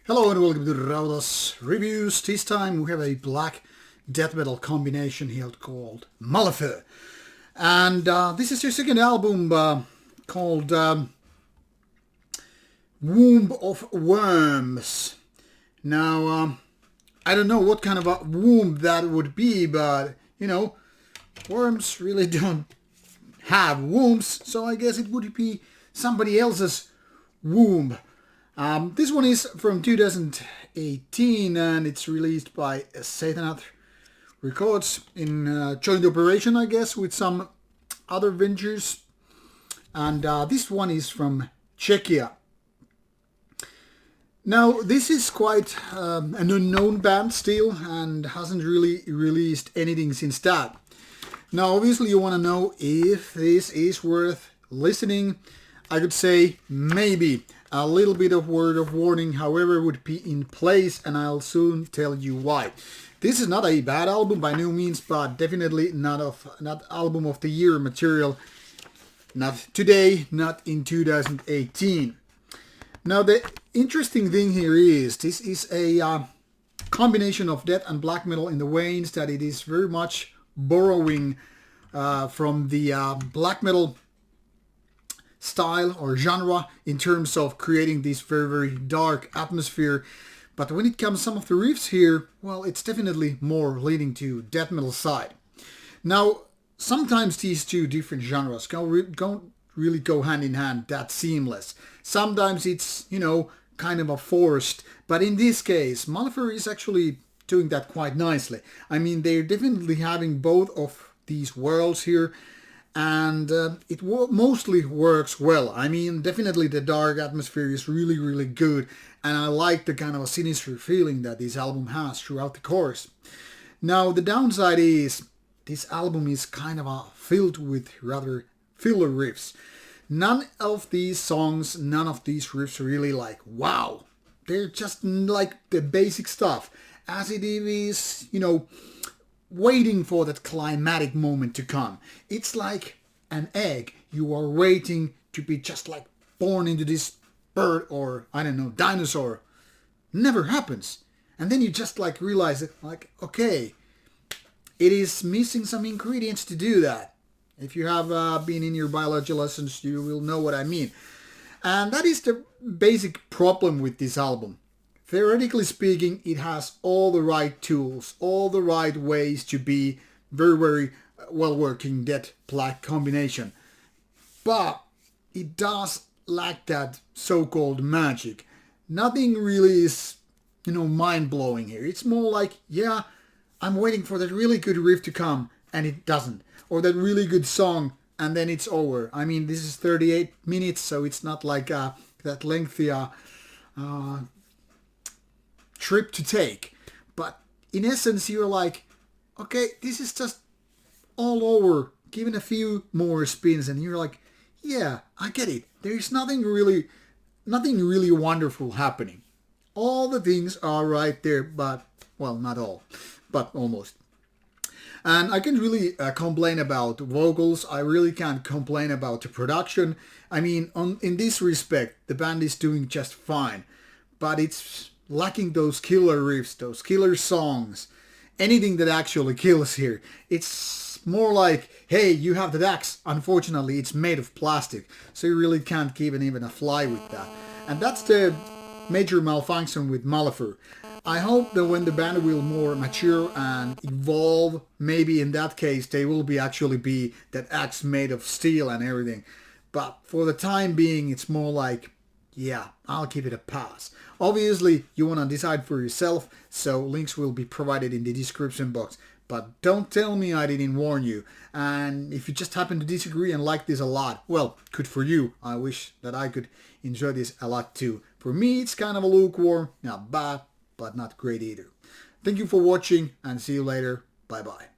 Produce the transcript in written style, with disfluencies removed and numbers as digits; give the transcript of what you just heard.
Hello and welcome to Rauta's Reviews. This time we have a black death metal combination here called Mallephyr. And this is their second album called Womb of Worms. Now, I don't know what kind of a womb that would be, but, you know, worms really don't have wombs, so I guess it would be somebody else's womb. This one is from 2018 and it's released by Satanath Records in joint operation, I guess, with some other ventures. And this one is from Czechia. Now, this is quite an unknown band still and hasn't really released anything since that. Now, obviously you want to know if this is worth listening. I could say maybe. A little bit of word of warning, however, would be in place, and I'll soon tell you why. This is not a bad album by no means, but definitely not album of the year material. Not today, not in 2018. Now, the interesting thing here is this is a combination of death and black metal in the ways that it is very much borrowing from the black metal style or genre in terms of creating this very, very dark atmosphere. But when it comes to some of the riffs here, well, it's definitely more leaning to death metal side. Now, sometimes these two different genres don't really go hand in hand that seamless. Sometimes it's, you know, kind of a forced, but in this case, Mallephyr is actually doing that quite nicely. I mean, they're definitely having both of these worlds here, and it mostly works well. I mean, definitely the dark atmosphere is really, really good, and I like the kind of a sinister feeling that this album has throughout the course. Now, the downside is this album is kind of filled with rather filler riffs. None of these songs, none of these riffs are really like, wow. They're just like the basic stuff, as it is, you know, waiting for that climatic moment to come. It's like an egg. You are waiting to be just like born into this bird or, I don't know, dinosaur. Never happens. And then you just like realize it, like, okay, it is missing some ingredients to do that. If you have been in your biology lessons, you will know what I mean. And that is the basic problem with this album. Theoretically speaking, it has all the right tools, all the right ways to be very, very well-working death-black combination. But it does lack that so-called magic. Nothing really is, you know, mind-blowing here. It's more like, yeah, I'm waiting for that really good riff to come, and it doesn't. Or that really good song, and then it's over. I mean, this is 38 minutes, so it's not like that lengthy trip to take, but in essence you're like, okay, this is just all over, given a few more spins, and you're like, yeah, I get it. There's nothing really wonderful happening. All the things are right there, but, well, not all, but almost. And I can't really complain about vocals. I really can't complain about the production. I mean, in this respect, the band is doing just fine, but it's lacking those killer riffs, those killer songs, anything that actually kills here. It's more like, hey, you have that axe. Unfortunately, it's made of plastic, so you really can't keep even a fly with that. And that's the major malfunction with Mallephyr. I hope that when the band will more mature and evolve, maybe in that case they will actually be that axe made of steel and everything. But for the time being, it's more like, yeah, I'll give it a pass. Obviously, you want to decide for yourself, so links will be provided in the description box. But don't tell me I didn't warn you. And if you just happen to disagree and like this a lot, well, good for you. I wish that I could enjoy this a lot too. For me, it's kind of a lukewarm, not bad, but not great either. Thank you for watching and see you later. Bye bye.